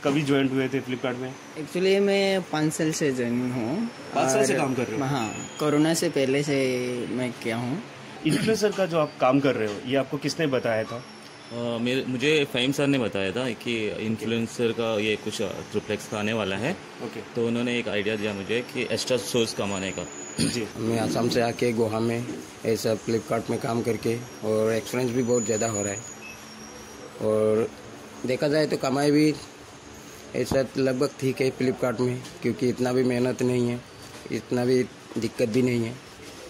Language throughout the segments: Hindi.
कभी ज्वाइन हुए थे फ्लिपकार्ट में? एक्चुअली मैं 5 साल से ज्वाइन हूँ। 5 साल से काम कर रहे हो? हाँ, कोरोना से पहले से मैं किया हूँ। इन्फ्लुएंसर का जो आप काम कर रहे हो, ये आपको किसने बताया था? मुझे फ़हीम सर ने बताया था कि इन्फ्लुएंसर का ये कुछ ट्रिप्लेक्स का आने वाला है। ओके। तो उन्होंने एक आइडिया दिया मुझे कि एक्स्ट्रा सोर्स कमाने का। जी, मैं आसाम से आके गोवा में ऐसा फ्लिपकार्ट में काम करके और एक्सपीरियंस भी बहुत ज़्यादा हो रहा है और देखा जाए तो कमाई भी ऐसा लगभग ठीक है फ्लिपकार्ट में, क्योंकि इतना भी मेहनत नहीं है, इतना भी दिक्कत भी नहीं है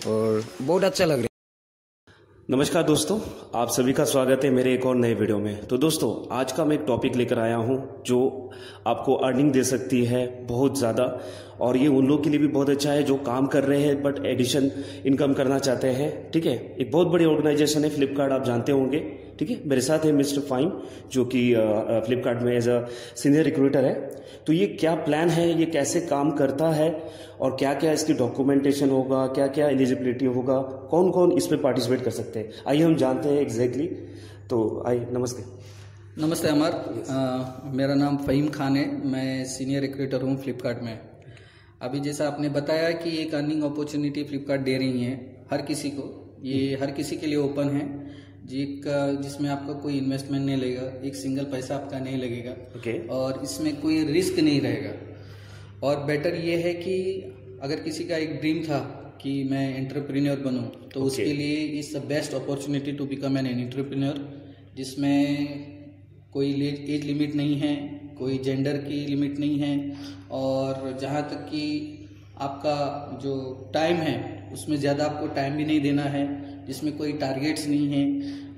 और बहुत अच्छा लग रहा है। नमस्कार दोस्तों, आप सभी का स्वागत है मेरे एक और नए वीडियो में। तो दोस्तों, आज का मैं एक टॉपिक लेकर आया हूं जो आपको अर्निंग दे सकती है बहुत ज़्यादा, और ये उन लोग के लिए भी बहुत अच्छा है जो काम कर रहे हैं बट एडिशन इनकम करना चाहते हैं। ठीक है, एक बहुत बड़ी ऑर्गेनाइजेशन है फ्लिपकार्ट, आप जानते होंगे। ठीक है, मेरे साथ है मिस्टर फ़हीम जो कि फ्लिपकार्ट में एज अ सीनियर रिक्रूटर है। तो ये क्या प्लान है, ये कैसे काम करता है और क्या क्या इसकी डॉक्यूमेंटेशन होगा, क्या क्या एलिजिबिलिटी होगा, कौन कौन इसमें पार्टिसिपेट कर सकते हैं, आइए हम जानते हैं एग्जैक्टली। तो आइए, नमस्ते। नमस्ते अमर, मेरा नाम फ़हीम खान है, मैं सीनियर रिक्रूटर हूँ फ्लिपकार्ट में। अभी जैसा आपने बताया कि एक अर्निंग अपॉर्चुनिटी फ्लिपकार्ट दे रही है हर किसी को, ये हर किसी के लिए ओपन है जिसमें आपका कोई इन्वेस्टमेंट नहीं लगेगा, एक सिंगल पैसा आपका नहीं लगेगा। और इसमें कोई रिस्क नहीं रहेगा। और बेटर ये है कि अगर किसी का एक ड्रीम था कि मैं एंटरप्रेन्योर बनूं, तो उसके लिए it's the best opportunity to become an entrepreneur, जिसमें कोई एज लिमिट नहीं है, कोई जेंडर की लिमिट नहीं है, और जहाँ तक कि आपका जो टाइम है उसमें ज़्यादा आपको टाइम भी नहीं देना है, जिसमें कोई टारगेट्स नहीं है।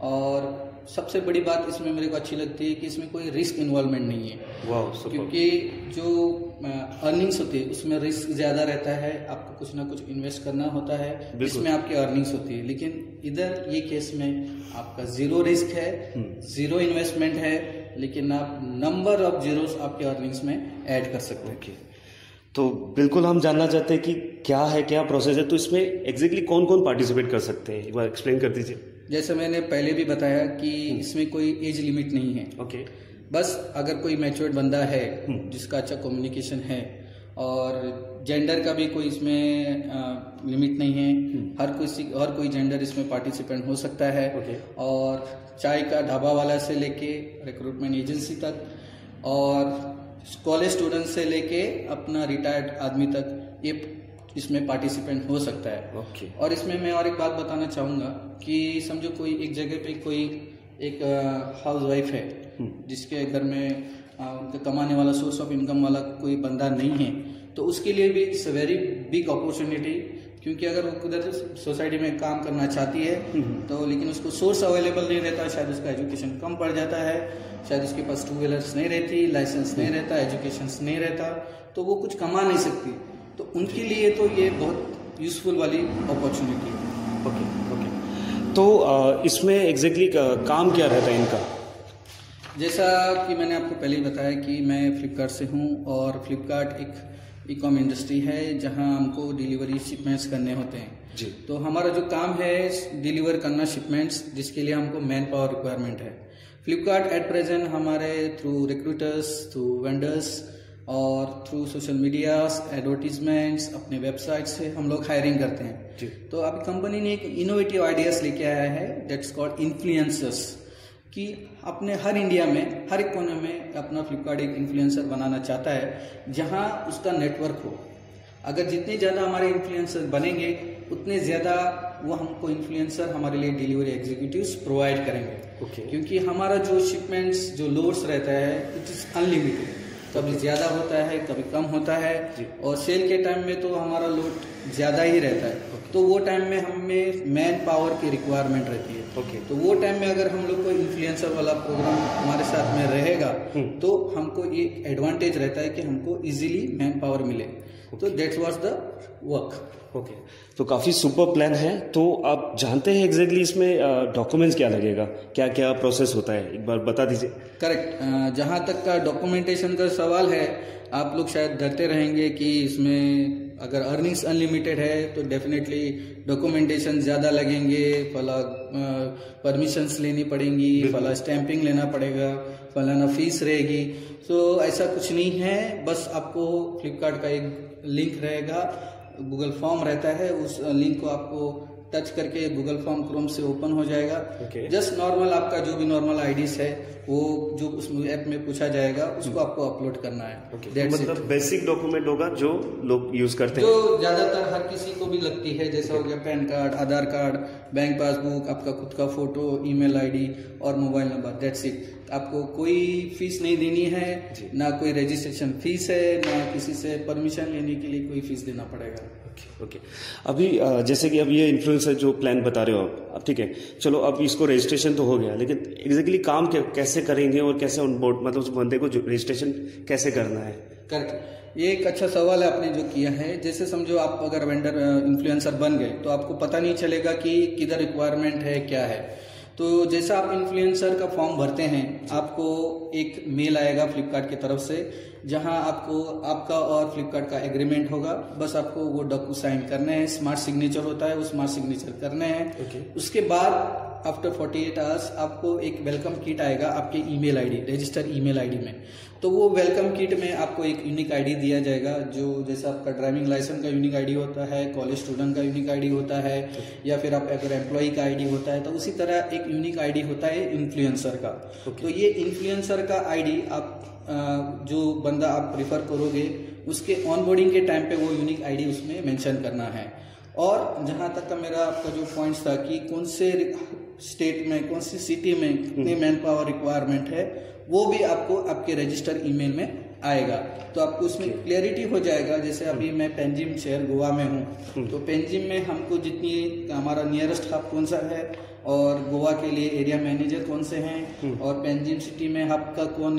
और सबसे बड़ी बात इसमें मेरे को अच्छी लगती है कि इसमें कोई रिस्क इन्वॉल्वमेंट नहीं है। क्योंकि जो अर्निंग्स होती है उसमें रिस्क ज़्यादा रहता है, आपको कुछ ना कुछ इन्वेस्ट करना होता है, जिसमें आपकी अर्निंग्स होती है। लेकिन इधर ये केस में आपका ज़ीरो रिस्क है, ज़ीरो इन्वेस्टमेंट है, लेकिन आप नंबर ऑफ जीरोस आपके अर्निंग्स में ऐड कर सकते हैं। तो बिल्कुल हम जानना चाहते हैं कि क्या है, क्या प्रोसेस है, तो इसमें एग्जैक्टली कौन कौन पार्टिसिपेट कर सकते हैं, एक बार एक्सप्लेन कर दीजिए। जैसे मैंने पहले भी बताया कि इसमें कोई एज लिमिट नहीं है। ओके। बस अगर कोई मैच्योर्ड बंदा है जिसका अच्छा कम्युनिकेशन है, और जेंडर का भी कोई इसमें लिमिट नहीं है, हर कोई जेंडर इसमें पार्टिसिपेंट हो सकता है। और चाय का ढाबा वाला से लेके रिक्रूटमेंट एजेंसी तक, और कॉलेज स्टूडेंट से लेके अपना रिटायर्ड आदमी तक ये इसमें पार्टिसिपेंट हो सकता है। और इसमें मैं और एक बात बताना चाहूँगा कि समझो कोई एक जगह पे कोई एक हाउस वाइफ है जिसके घर में उनका कमाने वाला सोर्स ऑफ इनकम वाला कोई बंदा नहीं है, तो उसके लिए भी it's a very big opportunity. क्योंकि अगर वो उधर सोसाइटी में काम करना चाहती है तो लेकिन उसको सोर्स अवेलेबल नहीं रहता, शायद उसका एजुकेशन कम पड़ जाता है, शायद उसके पास 2 व्हीलर्स नहीं रहती, लाइसेंस नहीं रहता, एजुकेशन नहीं रहता, तो वो कुछ कमा नहीं सकती। तो उनके लिए तो ये बहुत यूजफुल वाली अपॉर्चुनिटी है। ओके। तो इसमें एग्जैक्टली काम क्या रहता है इनका? जैसा कि मैंने आपको पहले ही बताया कि मैं फ्लिपकार्ट से हूँ, और फ्लिपकार्ट एक ई-कॉम इंडस्ट्री है जहाँ हमको डिलीवरी शिपमेंट्स करने होते हैं जी। तो हमारा जो काम है डिलीवर करना शिपमेंट्स, जिसके लिए हमको मैन पावर रिक्वायरमेंट है। फ्लिपकार्ट एट प्रेजेंट हमारे थ्रू रिक्रूटर्स, थ्रू वेंडर्स और थ्रू सोशल मीडियाज, एडवर्टीजमेंट्स, अपने वेबसाइट से हम लोग हायरिंग करते हैं जी। तो अभी कंपनी ने एक इनोवेटिव आइडियाज लेके आया है, दैट्स कॉल्ड इन्फ्लुएंसर्स, कि अपने हर इंडिया में हर एक कोने में अपना फ्लिपकार्ट एक इन्फ्लुएंसर बनाना चाहता है जहां उसका नेटवर्क हो। अगर जितने ज़्यादा हमारे इन्फ्लुएंसर बनेंगे उतने ज़्यादा वो हमको इन्फ्लुएंसर हमारे लिए डिलीवरी एग्जीक्यूटिव्स प्रोवाइड करेंगे। क्योंकि हमारा जो शिपमेंट्स जो लोड्स रहता है इट इज़ अनलिमिटेड, कभी ज़्यादा होता है कभी कम होता है, और सेल के टाइम में तो हमारा लोड ज़्यादा ही रहता है। तो वो टाइम में हमें मैन पावर की रिक्वायरमेंट रहती है। तो वो टाइम में अगर हम लोग को इन्फ्लुएंसर वाला प्रोग्राम हमारे साथ में रहेगा तो हमको ये एडवांटेज रहता है कि हमको इजीली मैन पावर मिले। तो that's was the work. Okay, तो काफ़ी सुपर प्लान है। तो आप जानते हैं एग्जैक्टली इसमें डॉक्यूमेंट्स क्या लगेगा, क्या क्या प्रोसेस होता है, एक बार बता दीजिए। करेक्ट, जहाँ तक का डॉक्यूमेंटेशन का सवाल है, आप लोग शायद डरते रहेंगे कि इसमें अगर अर्निंग्स अनलिमिटेड है तो डेफिनेटली डॉक्यूमेंटेशन ज़्यादा लगेंगे, फला परमिशंस लेनी पड़ेंगी, फला स्टैंपिंग लेना पड़ेगा, फलाना फीस रहेगी। तो ऐसा कुछ नहीं है, बस आपको फ्लिपकार्ट का एक लिंक रहेगा, गूगल फॉर्म रहता है, उस लिंक को आपको टच करके गूगल फॉर्म क्रोम से ओपन हो जाएगा। जस्ट नॉर्मल आपका जो भी नॉर्मल आईडीज है वो जो उस ऐप में पूछा जाएगा उसको आपको अपलोड करना है। मतलब बेसिक डॉक्यूमेंट होगा जो लोग यूज करते हैं, जो ज्यादातर हर किसी को भी लगती है, जैसा हो गया पैन कार्ड, आधार कार्ड, बैंक पासबुक, आपका खुद का फोटो, ईमेल आईडी और मोबाइल नंबर, दैट्स इट। आपको कोई फीस नहीं देनी है, ना कोई रजिस्ट्रेशन फीस है, ना किसी से परमिशन लेने के लिए कोई फीस देना पड़ेगा। ओके अभी जैसे कि अब ये इन्फ्लुएंसर जो प्लान बता रहे हो आप, ठीक है, चलो अब इसको रजिस्ट्रेशन तो हो गया, लेकिन एग्जैक्टली काम कैसे करेंगे और कैसे ऑन बोर्ड, मतलब उस बंदे को रजिस्ट्रेशन कैसे करना है? करेक्ट, ये एक अच्छा सवाल है आपने जो किया है। जैसे समझो आप अगर वेंडर इन्फ्लुएंसर बन गए तो आपको पता नहीं चलेगा कि किधर रिक्वायरमेंट है, क्या है। तो जैसा आप इन्फ्लुएंसर का फॉर्म भरते हैं, आपको एक मेल आएगा फ्लिपकार्ट की तरफ से, जहां आपको आपका और फ्लिपकार्ट का एग्रीमेंट होगा। बस आपको वो डॉक्यू साइन करने हैं, स्मार्ट सिग्नेचर होता है, वो स्मार्ट सिग्नेचर करने हैं। उसके बाद आफ्टर 48 आवर्स आपको एक वेलकम किट आएगा आपके email ID, register email ID में। तो वो वेलकम किट में आपको एक यूनिक आईडी दिया जाएगा, जो जैसा आपका ड्राइविंग लाइसेंस का यूनिक आईडी होता है, कॉलेज स्टूडेंट का यूनिक आईडी होता है, या फिर आप अगर एम्प्लॉय का आईडी होता है, तो उसी तरह एक यूनिक आईडी होता है इन्फ्लुएंसर का। तो ये इन्फ्लुएंसर का आईडी आप जो बंदा आप प्रिफर करोगे उसके ऑनबोर्डिंग के टाइम पे वो यूनिक आईडी उसमें मेंशन करना है। और जहां तक का मेरा आपका जो पॉइंट्स था कि कौन से स्टेट में, कौन सी सिटी में कितनी मैन पावर रिक्वायरमेंट है, वो भी आपको आपके रजिस्टर ईमेल में आएगा। तो आपको उसमें क्लियरिटी हो जाएगा। जैसे अभी मैं पेंजिम शहर गोवा में हूँ, तो पेंजिम में हमको जितनी हमारा नियरेस्ट हब कौन सा है और गोवा के लिए एरिया मैनेजर कौन से हैं, और पेंजिम सिटी में हब का कौन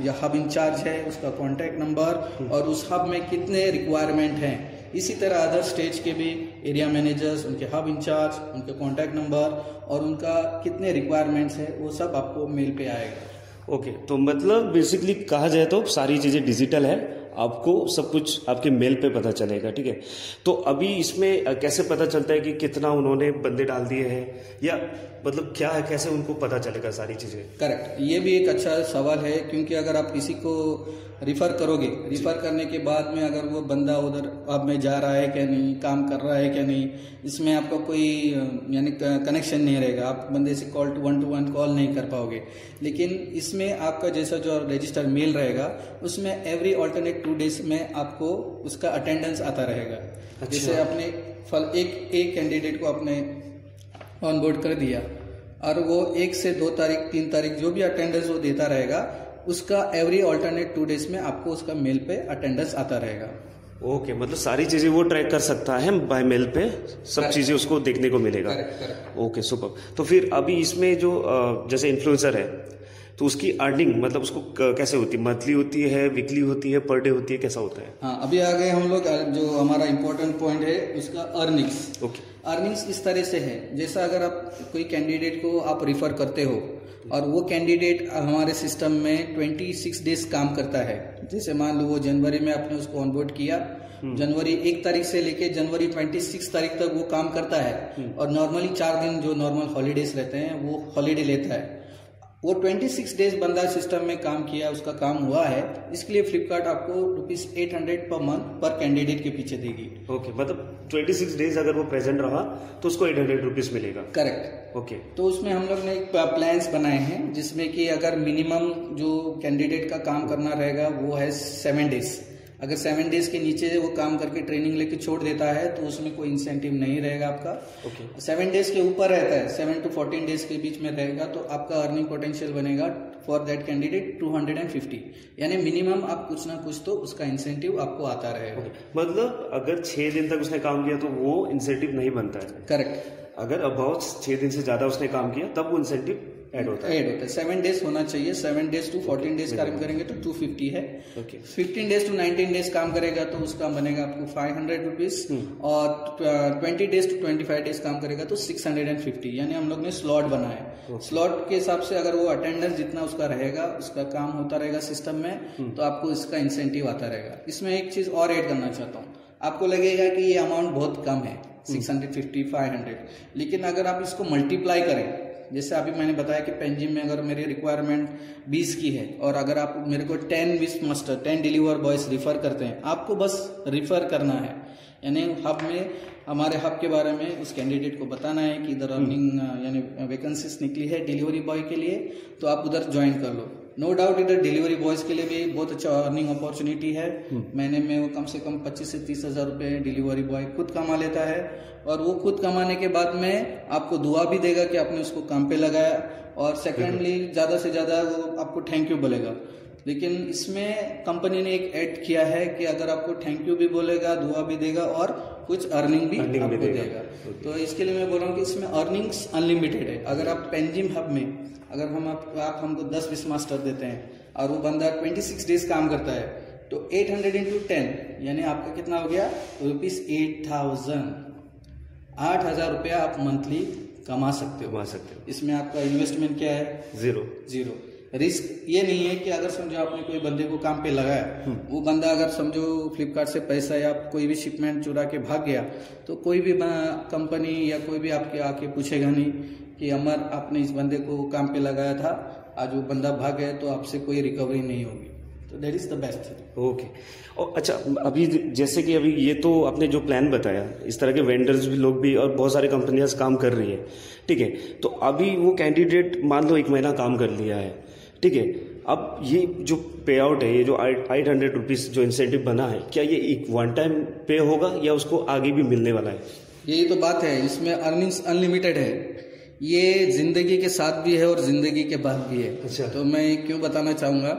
या हब इंचार्ज है, उसका कॉन्टैक्ट नंबर, और उस हब में कितने रिक्वायरमेंट हैं। इसी तरह अदर स्टेट्स के भी एरिया मैनेजर्स, उनके हब इंचार्ज, उनके कॉन्टैक्ट नंबर और उनका कितने रिक्वायरमेंट्स है, वो सब आपको मेल पे आएगा। ओके तो मतलब बेसिकली कहा जाए तो सारी चीज़ें डिजिटल है, आपको सब कुछ आपके मेल पे पता चलेगा, ठीक है। तो अभी इसमें कैसे पता चलता है कि कितना उन्होंने बंदे डाल दिए हैं, या मतलब क्या है, कैसे उनको पता चलेगा सारी चीज़ें? करेक्ट, ये भी एक अच्छा सवाल है, क्योंकि अगर आप किसी को रिफ़र करोगे, रिफ़र करने के बाद में अगर वो बंदा उधर अब में जा रहा है क्या नहीं, काम कर रहा है क्या नहीं, इसमें आपका कोई यानी कनेक्शन नहीं रहेगा, आप बंदे से कॉल टू वन कॉल नहीं कर पाओगे। लेकिन इसमें आपका जैसा जो रजिस्टर मेल रहेगा उसमें एवरी ऑल्टरनेट 2 डेज में आपको उसका अटेंडेंस आता रहेगा। अच्छा। जैसे आपने एक कैंडिडेट को आपने ऑन बोर्ड कर दिया और वो 1 से 2 तारीख 3 तारीख जो भी अटेंडेंस वो देता रहेगा, उसका एवरी ऑल्टरनेट 2 डेज में आपको उसका मेल पे अटेंडेंस आता रहेगा। ओके मतलब सारी चीजें वो ट्रैक कर सकता है बाय मेल पे, सब चीजें उसको देखने को मिलेगा। Okay super. तो फिर अभी इसमें जो जैसे इन्फ्लुएंसर है तो उसकी अर्निंग मतलब उसको कैसे होती है, मंथली होती है, वीकली होती है, पर डे होती है, कैसा होता है? हाँ, अभी आगे हम लोग जो हमारा इम्पोर्टेंट पॉइंट है उसका अर्निंग्स। ओके, अर्निंग्स इस तरह से है, जैसा अगर आप कोई कैंडिडेट को आप रिफर करते हो और वो कैंडिडेट हमारे सिस्टम में 26 डेज काम करता है। जैसे मान लो वो जनवरी में आपने उसको ऑनबोर्ड किया, जनवरी 1 तारीख से लेके जनवरी 26 तारीख तक वो काम करता है, और नॉर्मली 4 दिन जो नॉर्मल हॉलीडेज रहते हैं वो हॉलीडे लेता है। वो 26 डेज बंदा सिस्टम में काम किया, उसका काम हुआ है, इसके लिए फ्लिपकार्ट आपको ₹800 पर मंथ पर कैंडिडेट के पीछे देगी। ओके मतलब 26 डेज अगर वो प्रेजेंट रहा तो उसको ₹800 मिलेगा। करेक्ट। ओके, तो उसमें हम लोग ने एक प्लान्स बनाए हैं जिसमें कि अगर मिनिमम जो कैंडिडेट का काम करना रहेगा वो है 7 डेज। अगर 7 डेज के नीचे वो काम करके ट्रेनिंग लेके छोड़ देता है तो उसमें कोई इंसेंटिव नहीं रहेगा आपका। ओके, 7 डेज के ऊपर रहता है, 7 to 14 डेज के बीच में रहेगा, तो आपका अर्निंग पोटेंशियल बनेगा फॉर दैट कैंडिडेट 250, यानी मिनिमम आप कुछ ना कुछ तो उसका इंसेंटिव आपको आता रहेगा। मतलब अगर 6 दिन तक उसने काम किया तो वो इंसेंटिव नहीं बनता है। करेक्ट। अगर अबाउट 6 दिन से ज्यादा उसने काम किया तब वो इंसेंटिव ऐड होता है। 7 डेज होना चाहिए। 7 डेज to 14 डेज काम करेंगे तो 250 है। ओके, 15 डेज to 19 डेज काम करेगा तो उसका बनेगा आपको ₹500, और 20 डेज to 25 डेज काम करेगा तो 650। यानी हम लोग ने स्लॉट बनाया। स्लॉट के हिसाब से अगर वो अटेंडेंस जितना उसका रहेगा, उसका काम होता रहेगा सिस्टम में, तो आपको इसका इंसेंटिव आता रहेगा। इसमें एक चीज और ऐड करना चाहता हूँ, आपको लगेगा कि ये अमाउंट बहुत कम है, 650, 500, लेकिन अगर आप इसको मल्टीप्लाई करें, जैसे अभी मैंने बताया कि पेंजिम में अगर मेरी रिक्वायरमेंट 20 की है और अगर आप मेरे को 10 wish master 10 deliver boys refer करते हैं, आपको बस रिफर करना है, यानी हब में हमारे हब के बारे में उस कैंडिडेट को बताना है कि इधर अर्निंग यानी वैकेंसीज निकली है डिलीवरी बॉय के लिए, तो आप उधर ज्वाइन कर लो। नो डाउट इधर डिलीवरी बॉयज के लिए भी बहुत अच्छा अर्निंग अपॉर्चुनिटी है। महीने में वो कम से कम 25 से 30 हज़ार रुपये डिलीवरी बॉय खुद कमा लेता है, और वो खुद कमाने के बाद में आपको दुआ भी देगा कि आपने उसको काम पे लगाया, और सेकेंडली ज़्यादा से ज़्यादा वो आपको थैंक यू बोलेगा। लेकिन इसमें कंपनी ने एक ऐड किया है कि अगर आपको थैंक यू भी बोलेगा, दुआ भी देगा और कुछ अर्निंग भी आपको देगा। तो इसके लिए मैं बोल रहा हूँ कि इसमें अर्निंग्स अनलिमिटेड है। अगर आप पेंजिम हब में अगर आप हमको 10 विश मास्टर देते हैं और वो बंदा 26 डेज काम करता है, तो 800 into 10 यानी आपका कितना हो गया, ₹8,000, 8,000 रुपया आप मंथली कमा सकते हो। इसमें आपका इन्वेस्टमेंट क्या है, जीरो। रिस्क ये नहीं है कि अगर समझो आपने कोई बंदे को काम पे लगाया, वो बंदा अगर समझो फ्लिपकार्ट से पैसा या कोई भी शिपमेंट चुरा के भाग गया, तो कोई भी कंपनी या कोई भी आपके आके पूछेगा नहीं कि अमर आपने इस बंदे को काम पे लगाया था, आज वो बंदा भाग गया, तो आपसे कोई रिकवरी नहीं होगी। तो that is the best thing. Okay. और अच्छा, अभी जैसे कि अभी ये तो आपने जो प्लान बताया, इस तरह के वेंडर्स भी लोग भी और बहुत सारी कंपनियां काम कर रही है, ठीक है। तो अभी वो कैंडिडेट मान लो 1 महीना काम कर लिया है, ठीक है। अब ये जो पे आउट है, ये जो 800 रुपीज़ जो इंसेंटिव बना है, क्या ये एक वन टाइम पे होगा या उसको आगे भी मिलने वाला है? यही तो बात है, इसमें अर्निंग्स अनलिमिटेड है। ये जिंदगी के साथ भी है और जिंदगी के बाद भी है। अच्छा। तो मैं क्यों बताना चाहूँगा,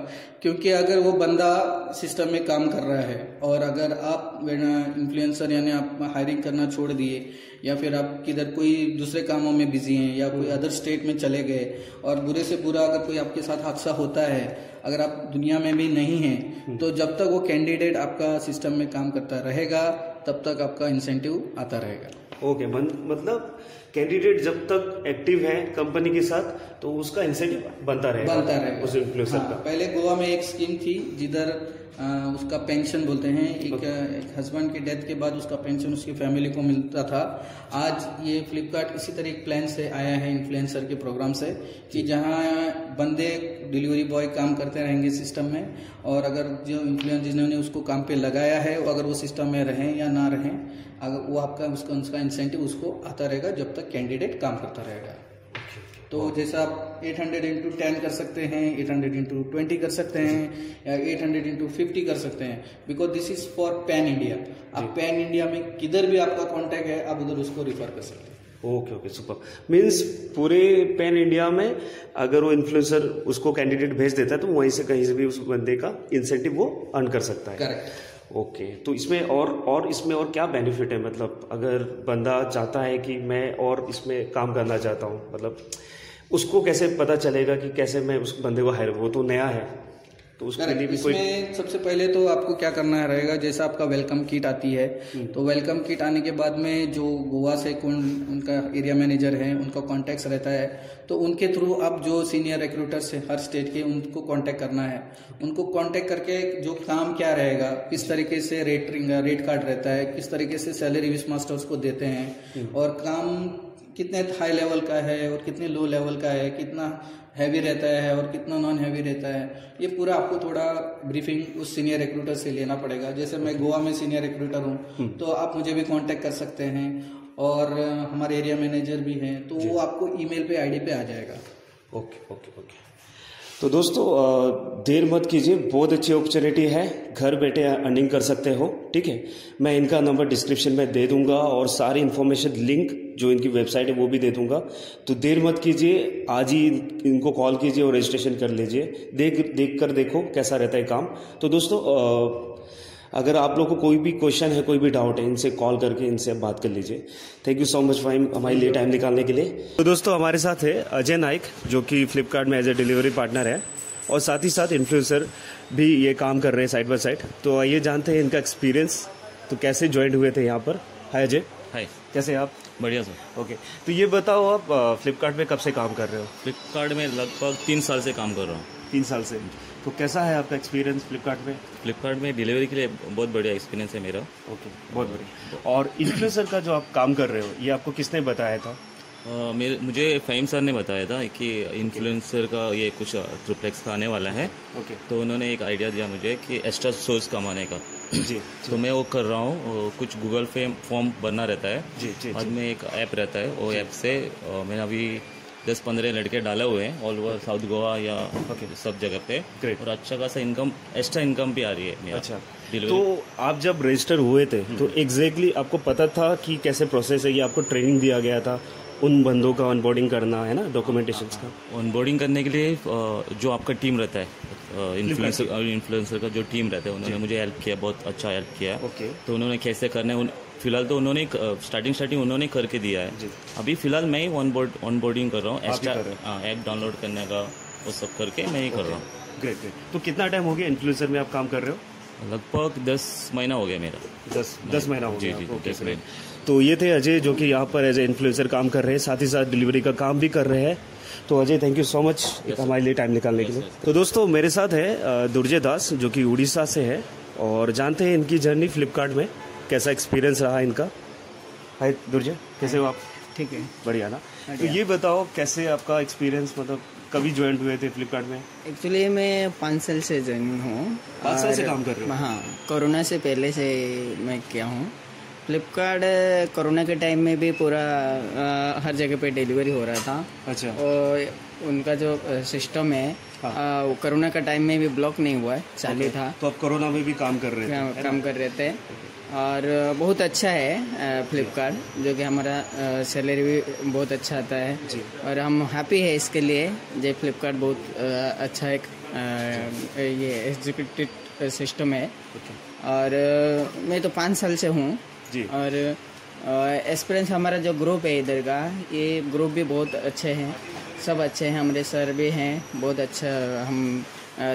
क्योंकि अगर वो बंदा सिस्टम में काम कर रहा है और अगर आप इन्फ्लुएंसर यानी आप हायरिंग करना छोड़ दिए, या फिर आप किधर कोई दूसरे कामों में बिजी हैं या कोई अदर स्टेट में चले गए, और बुरे से बुरा अगर कोई आपके साथ हादसा होता है, अगर आप दुनिया में भी नहीं हैं, तो जब तक वो कैंडिडेट आपका सिस्टम में काम करता रहेगा, तब तक आपका इंसेंटिव आता रहेगा। ओके। मतलब कैंडिडेट जब तक एक्टिव है कंपनी के साथ, तो उसका इंसेंटिव बनता रहेगा उस इन्फ्लुएंसर का। पहले गोवा में एक स्कीम थी जिधर उसका पेंशन बोलते हैं, एक हस्बैंड के डेथ के बाद उसका पेंशन उसकी फैमिली को मिलता था। आज ये फ्लिपकार्ट इसी तरह एक प्लान से आया है, इन्फ्लुएंसर के प्रोग्राम से, कि जहां बंदे डिलीवरी बॉय काम करते रहेंगे सिस्टम में, और अगर जो इन्फ्लुएंसर जिन्होंने उसको काम पे लगाया है, अगर वो सिस्टम में रहें या ना रहें, अगर वो आपका उसका इंसेंटिव उसको आता रहेगा जब तक कैंडिडेट काम करता रहेगा। तो जैसा आप 800 into 10 कर सकते हैं, 800 into 20 कर सकते हैं, या 800 into 50 कर सकते हैं, because this is for pan India. आप पैन इंडिया में किधर भी आपका कॉन्टैक्ट है, आप उधर उसको रिफर कर सकते हैं। Okay, super. मीन्स पूरे पैन इंडिया में अगर वो इन्फ्लुएंसर उसको कैंडिडेट भेज देता है, तो वहीं से कहीं से भी उस बंदे का इंसेंटिव वो अर्न कर सकता है। करेक्ट। ओके। तो इसमें और इसमें और क्या बेनिफिट है? मतलब अगर बंदा चाहता है कि मैं और इसमें काम करना चाहता हूँ, मतलब उसको कैसे पता चलेगा कि कैसे मैं उस बंदे को हायर, वो तो नया है, तो उसके लिए भी इसमें सबसे पहले तो आपको क्या करना रहेगा, जैसा आपका वेलकम किट आती है, तो वेलकम किट आने के बाद में जो गोवा से उनका एरिया मैनेजर है, उनका कॉन्टैक्ट रहता है, तो उनके थ्रू आप जो सीनियर रिक्रूटर्स है हर स्टेट के, उनको कांटेक्ट करना है। उनको कांटेक्ट करके जो काम क्या रहेगा, किस तरीके से रेट कार्ड रहता है, किस तरीके से सैलरी विश मास्टर्स को देते हैं, और काम कितने हाई लेवल का है और कितने लो लेवल का है, कितना हैवी रहता है और कितना नॉन हैवी रहता है, ये पूरा आपको थोड़ा ब्रीफिंग उस सीनियर रिक्रूटर से लेना पड़ेगा। जैसे मैं गोवा में सीनियर रिक्रूटर हूँ, तो आप मुझे भी कांटेक्ट कर सकते हैं, और हमारे एरिया मैनेजर भी हैं, तो वो आपको ईमेल पे आईडी पे आ जाएगा। ओके। तो दोस्तों देर मत कीजिए, बहुत अच्छी अपॉर्चुनिटी है, घर बैठे अर्निंग कर सकते हो, ठीक है। मैं इनका नंबर डिस्क्रिप्शन में दे दूंगा और सारी इन्फॉर्मेशन लिंक जो इनकी वेबसाइट है वो भी दे दूंगा। तो देर मत कीजिए, आज ही इनको कॉल कीजिए और रजिस्ट्रेशन कर लीजिए, देख कर देखो कैसा रहता है काम। तो दोस्तों अगर आप लोग को कोई भी क्वेश्चन है, कोई भी डाउट है, इनसे कॉल करके इनसे बात कर लीजिए। थैंक यू सो मच हमारे लिए टाइम निकालने के लिए। तो दोस्तों हमारे साथ है अजय नाइक, जो कि फ्लिपकार्ट में एज ए डिलीवरी पार्टनर है, और साथ ही साथ इन्फ्लुएंसर भी ये काम कर रहे हैं साइड बाय साइड। तो आइए जानते हैं इनका एक्सपीरियंस, तो कैसे ज्वाइन हुए थे यहाँ पर। हाय अजय। हाय। कैसे आप? बढ़िया सर। ओके। तो ये बताओ, आप फ्लिपकार्ट में कब से काम कर रहे हो? फ्लिपकार्ट में लगभग 3 साल से काम कर रहा हूँ। 3 साल से। तो कैसा है आपका एक्सपीरियंस फ्लिपकार्ट में? फ्लिपकार्ट में डिलीवरी के लिए बहुत बढ़िया एक्सपीरियंस है मेरा। ओके, बहुत बढ़िया। और इन्फ्लुएंसर का जो आप काम कर रहे हो, ये आपको किसने बताया था? मुझे फ़हीम सर ने बताया था कि इन्फ्लुएंसर का ये कुछ ट्रिप्लेक्स का आने वाला है। ओके। तो उन्होंने एक आइडिया दिया मुझे कि एक्स्ट्रा सोर्स कमाने का। जी। तो मैं वो कर रहा हूँ। कुछ गूगल पे फॉर्म भरना रहता है। जी। बाद में एक ऐप रहता है, वो ऐप से मैंने अभी 10-15 लड़के डाले हुए हैं ऑल ओवर साउथ गोवा या सब जगह पे। Great. और अच्छा खासा इनकम, एक्स्ट्रा इनकम भी आ रही है मेरा। अच्छा, डिलीवरी। तो आप जब रजिस्टर हुए थे तो एग्जैक्टली आपको पता था कि कैसे प्रोसेस है? ये आपको ट्रेनिंग दिया गया था उन बंदों का ऑनबोर्डिंग करना है ना, डॉक्यूमेंटेशन का? ऑनबोर्डिंग करने के लिए जो आपका टीम रहता है, इन्फ्लुएंसर का जो टीम रहता है, उन्होंने मुझे हेल्प किया, बहुत अच्छा हेल्प किया। ओके। तो उन्होंने कैसे करना है, फिलहाल तो उन्होंने स्टार्टिंग उन्होंने करके दिया है। अभी फिलहाल मैं ही ऑनबोर्डिंग कर रहा हूँ। एक्स्ट्रा ऐप डाउनलोड करने का वो सब करके मैं ही कर रहा हूँ। ग्रेट। तो कितना टाइम हो गया इन्फ्लुएंसर में आप काम कर रहे हो? लगभग 10 महीना हो गया मेरा। 10 महीना हो गया। जी, ओके, 10 महीने। तो ये थे अजय, जो कि यहाँ पर एज ए इन्फ्लुएंसर काम कर रहे हैं, साथ ही साथ डिलीवरी का काम भी कर रहे हैं। तो Ajay, thank you so much हमारे लिए टाइम निकालने के लिए। तो दोस्तों, मेरे साथ है दुर्जय दास, जो कि उड़ीसा से है, और जानते हैं इनकी जर्नी फ्लिपकार्ट में, कैसा एक्सपीरियंस रहा इनका। हाय दुर्जय, कैसे हो आप? ठीक है। बढ़िया ना? तो ये बताओ कैसे आपका एक्सपीरियंस, मतलब कभी ज्वाइन हुए थे फ्लिपकार्ट में? एक्चुअली मैं 5 साल से ज्वाइन हूँ। 5 साल से काम कर रहे हो? हाँ, कोरोना से पहले से मैं किया हूँ। फ्लिपकार्ट कोरोना के टाइम में भी पूरा हर जगह पे डिलीवरी हो रहा था। अच्छा। और उनका जो सिस्टम है, वो कोरोना का टाइम में भी ब्लॉक नहीं हुआ है, चालू था। तो आप कोरोना में भी काम कर रहे थे? काम कर रहे थे। और बहुत अच्छा है फ्लिपकार्ट, जो कि हमारा सैलरी भी बहुत अच्छा आता है। और हम हैप्पी है इसके लिए। जो फ्लिपकार्ट बहुत अच्छा एक ये एग्जीक्यूटिव सिस्टम है। और मैं तो 5 साल से हूँ। और एक्सपीरियंस हमारा जो ग्रुप है इधर का, ये ग्रुप भी बहुत अच्छे हैं, सब अच्छे हैं। हमारे सर भी हैं, बहुत अच्छा। हम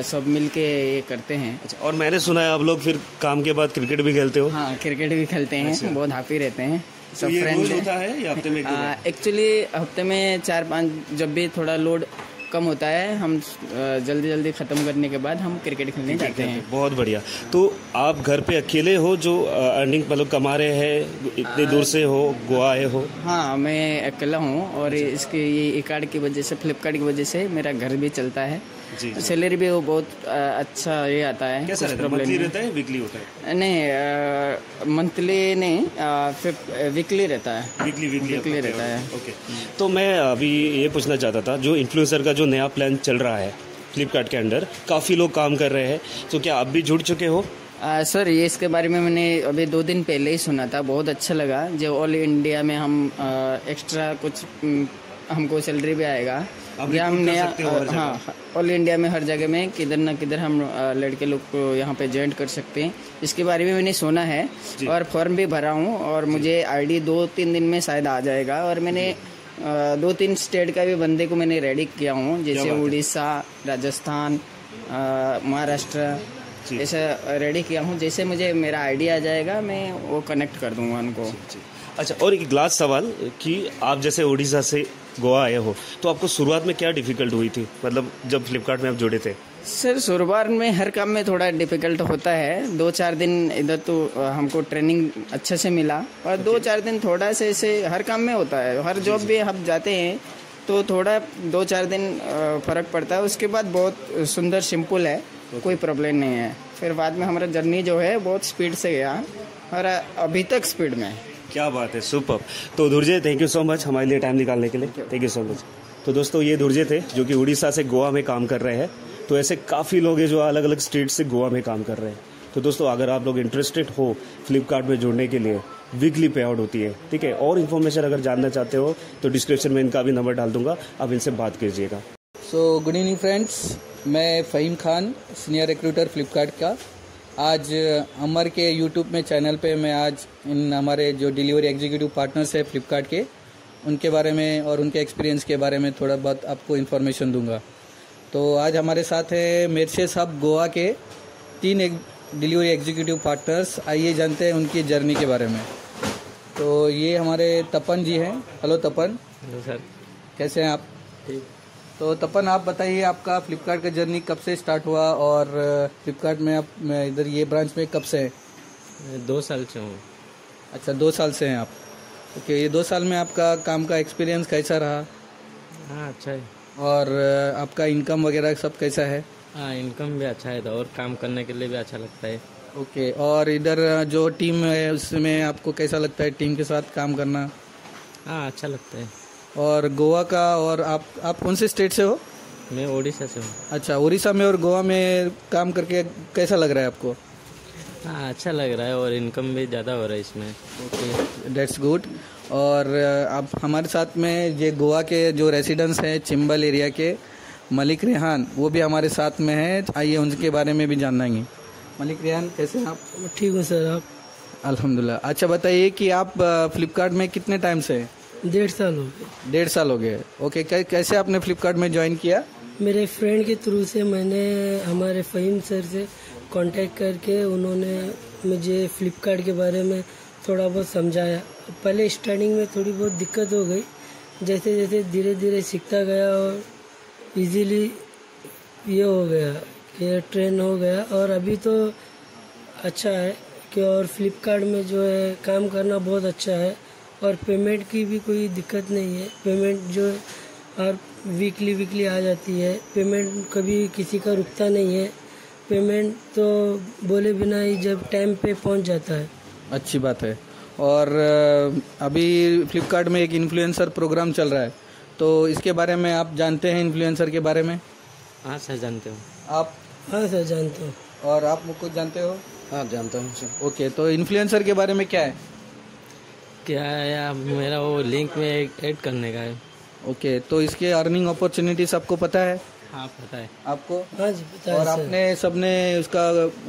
सब मिलके ये करते हैं। अच्छा, और मैंने सुना है आप लोग फिर काम के बाद क्रिकेट भी खेलते हो? हाँ, क्रिकेट भी खेलते हैं। अच्छा। बहुत हैप्पी रहते हैं सब। तो ये फ्रेंड रोज होता है या हफ्ते में? एक्चुअली हफ्ते में 4-5, जब भी थोड़ा लोड कम होता है, हम जल्दी खत्म करने के बाद हम क्रिकेट खेलने जाते हैं। बहुत बढ़िया। तो आप घर पे अकेले हो जो अर्निंग मतलब कमा रहे हैं? इतने दूर से हो, गोवा आए हो? हाँ, मैं अकेला हूँ। और इसके ये कार्ड की वजह से, फ्लिपकार्ट की वजह से मेरा घर भी चलता है। सैलरी भी वो बहुत अच्छा ये आता है। कैसा रहता है? मंथली रहता है, वीकली होता है? नहीं, मंथली नहीं, वीकली रहता है। वीकली रहता है। ओके। तो मैं अभी ये पूछना चाहता था, जो इन्फ्लुएंसर का जो नया प्लान चल रहा है फ्लिपकार्ट के अंडर, काफ़ी लोग काम कर रहे हैं, तो क्या आप भी जुड़ चुके हो? सर, ये इसके बारे में मैंने अभी 2 दिन पहले ही सुना था, बहुत अच्छा लगा। जो ऑल इंडिया में हम एक्स्ट्रा कुछ हमको सैलरी भी आएगा। या हम नया, हाँ, ऑल इंडिया में हर जगह में किधर ना किधर हम लड़के लोग को यहाँ पे ज्वाइन कर सकते हैं। इसके बारे में मैंने सुना है और फॉर्म भी भरा हूँ। और मुझे आईडी 2-3 दिन में शायद आ जाएगा। और मैंने 2-3 स्टेट का भी बंदे को मैंने रेडी किया हूँ, जैसे उड़ीसा, राजस्थान, महाराष्ट्र, ऐसा रेडी किया हूँ। जैसे मुझे मेरा आईडी आ जाएगा, मैं वो कनेक्ट कर दूंगा उनको। अच्छा, और एक लास्ट सवाल कि आप जैसे उड़ीसा से गोवा आए हो, तो आपको शुरुआत में क्या डिफिकल्ट हुई थी, मतलब जब फ्लिपकार्ट में आप जुड़े थे? सर, शुरुआत में हर काम में थोड़ा डिफिकल्ट होता है। 2-4 दिन इधर तो हमको ट्रेनिंग अच्छे से मिला, और 2-4 दिन थोड़ा से ऐसे हर काम में होता है। हर जॉब भी हम जाते हैं तो थोड़ा 2-4 दिन फर्क पड़ता है। उसके बाद बहुत सुंदर सिंपल है, कोई प्रॉब्लम नहीं है। फिर बाद में हमारा जर्नी जो है बहुत स्पीड से गया, और अभी तक स्पीड में। क्या बात है, सुपर। तो दुर्जय, थैंक यू सो मच हमारे लिए टाइम निकालने के लिए। Thank you so much. तो दोस्तों, ये दुर्जय थे, जो कि उड़ीसा से गोवा में काम कर रहे हैं। तो ऐसे काफ़ी लोग हैं जो अलग अलग स्टेट से गोवा में काम कर रहे हैं। तो दोस्तों, अगर आप लोग इंटरेस्टेड हो फ्लिपकार्ट में जुड़ने के लिए, वीकली पे आउट होती है, ठीक है। और इन्फॉर्मेशन अगर जानना चाहते हो तो डिस्क्रिप्शन में इनका भी नंबर डाल दूंगा, आप इनसे बात कीजिएगा। सो गुड इवनिंग फ्रेंड्स, मैं फ़हीम खान, सीनियर रिक्रूटर फ्लिपकार्ट का। आज अमर के यूट्यूब में चैनल पे मैं आज इन हमारे जो डिलीवरी एग्जीक्यूटिव पार्टनर्स है फ्लिपकार्ट के, उनके बारे में और उनके एक्सपीरियंस के बारे में थोड़ा बहुत आपको इन्फॉर्मेशन दूंगा। तो आज हमारे साथ है मेर्शेस हब गोवा के 3 डिलीवरी एग्जीक्यूटिव पार्टनर्स। आइए जानते हैं उनकी जर्नी के बारे में। तो ये हमारे तपन जी हैं। हेलो तपन। हेलो सर, कैसे हैं आप? ठीक। तो तपन, आप बताइए आपका फ्लिपकार्ट का जर्नी कब से स्टार्ट हुआ और फ्लिपकार्ट में आप इधर ये ब्रांच में कब से हैं? 2 साल से हूँ। अच्छा, 2 साल से हैं आप। ओके, ये 2 साल में आपका काम का एक्सपीरियंस कैसा रहा? हाँ, अच्छा है। और आपका इनकम वगैरह सब कैसा है? हाँ, इनकम भी अच्छा है और काम करने के लिए भी अच्छा लगता है। ओके, और इधर जो टीम है उसमें आपको कैसा लगता है टीम के साथ काम करना? हाँ, अच्छा लगता है। और गोवा का, और आप कौन से स्टेट से हो? मैं ओडिशा से हूँ। अच्छा, उड़ीसा में और गोवा में काम करके कैसा लग रहा है आपको? हाँ, अच्छा लग रहा है और इनकम भी ज़्यादा हो रहा है इसमें। Okay, that's good. और आप हमारे साथ में ये गोवा के जो रेसिडेंट्स हैं चिंबल एरिया के, मलिक रेहान, वो भी हमारे साथ में हैं। आइए उनके बारे में भी जानेंगे। मलिक रेहान, कैसे हैं आप? ठीक हूँ सर। आप? अल्हम्दुलिल्लाह। अच्छा, बताइए कि आप फ्लिपकार्ट में कितने टाइम से हैं? 1.5 साल हो गए। 1.5 साल हो गए। ओके, कैसे आपने फ्लिपकार्ट में ज्वाइन किया? मेरे फ्रेंड के थ्रू से मैंने हमारे फ़हीम सर से कांटेक्ट करके उन्होंने मुझे फ्लिपकार्ट के बारे में थोड़ा बहुत समझाया। पहले स्टार्टिंग में थोड़ी बहुत दिक्कत हो गई, जैसे जैसे धीरे धीरे सीखता गया और इजीली ये हो गया कि ट्रेन हो गया। और अभी तो अच्छा है कि और फ्लिपकार्ट में जो है काम करना बहुत अच्छा है और पेमेंट की भी कोई दिक्कत नहीं है। पेमेंट जो हर वीकली आ जाती है। पेमेंट कभी किसी का रुकता नहीं है। पेमेंट तो बोले बिना ही जब टाइम पे पहुंच जाता है। अच्छी बात है। और अभी फ्लिपकार्ट में एक इन्फ्लुएंसर प्रोग्राम चल रहा है, तो इसके बारे में आप जानते हैं इन्फ्लुएंसर के बारे में? हाँ सर, जानते हो आप? हाँ सर, जानता हूँ। और आप मुझको जानते हो? हाँ, जानता हूँ सर। ओके, तो इन्फ्लुएंसर के बारे में क्या है? क्या है, मेरा वो लिंक में ऐड करने का है। ओके, तो इसके अर्निंग अपॉर्चुनिटीज आपको पता है? हाँ, पता है आपको? हाँ जी, पता है और सर। आपने सबने उसका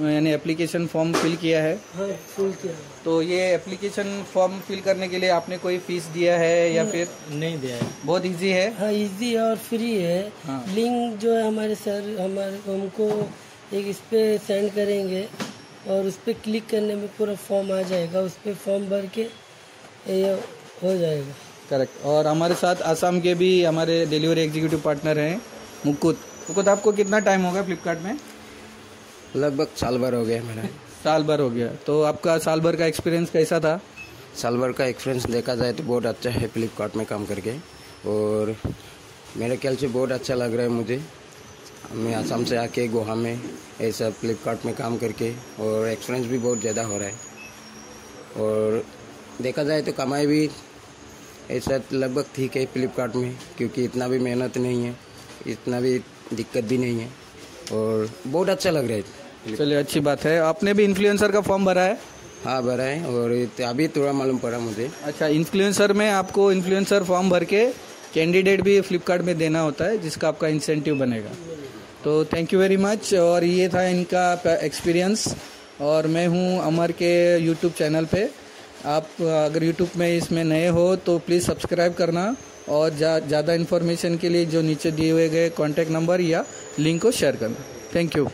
यानी एप्लीकेशन फॉर्म फिल किया है? हाँ, फुल किया। तो ये एप्लीकेशन फॉर्म फिल करने के लिए आपने कोई फीस दिया है या फिर? नहीं दिया है। बहुत इजी है? हाँ, इजी है और फ्री है। हाँ। लिंक जो है हमारे सर हमको एक इस पे सेंड करेंगे और उस पर क्लिक करने में पूरा फॉर्म आ जाएगा। उस पर फॉर्म भर के ये हो जाएगा। करेक्ट। और हमारे साथ आसाम के भी हमारे डिलीवरी एग्जीक्यूटिव पार्टनर हैं मुकुट। आपको कितना टाइम हो गया फ्लिपकार्ट में? लगभग साल भर हो गया मेरा। साल भर हो गया। तो आपका साल भर का एक्सपीरियंस कैसा था? साल भर का एक्सपीरियंस देखा जाए तो बहुत अच्छा है फ्लिपकार्ट में काम करके, और मेरे ख्याल से बहुत अच्छा लग रहा है मुझे। मैं आसाम से आके गोवा में ऐसा फ्लिपकार्ट में काम करके, और एक्सपीरियंस भी बहुत ज़्यादा हो रहा है। और देखा जाए तो कमाई भी ऐसा लगभग ठीक है फ्लिपकार्ट में, क्योंकि इतना भी मेहनत नहीं है, इतना भी दिक्कत भी नहीं है, और बहुत अच्छा लग रहा है। चलिए, अच्छी बात है। आपने भी इन्फ्लुएंसर का फॉर्म भरा है? हाँ, भरा है, और अभी थोड़ा मालूम पड़ा मुझे। अच्छा, इन्फ्लुएंसर में आपको इन्फ्लुएंसर फॉर्म भर के कैंडिडेट भी फ्लिपकार्ट में देना होता है, जिसका आपका इंसेंटिव बनेगा। तो थैंक यू वेरी मच। और ये था इनका एक्सपीरियंस। और मैं हूँ अमर के यूट्यूब चैनल पे। आप अगर यूट्यूब में इसमें नए हो तो प्लीज़ सब्सक्राइब करना, और ज़्यादा इन्फॉर्मेशन के लिए जो नीचे दिए हुए गए कॉन्टैक्ट नंबर या लिंक को शेयर करना। Thank you.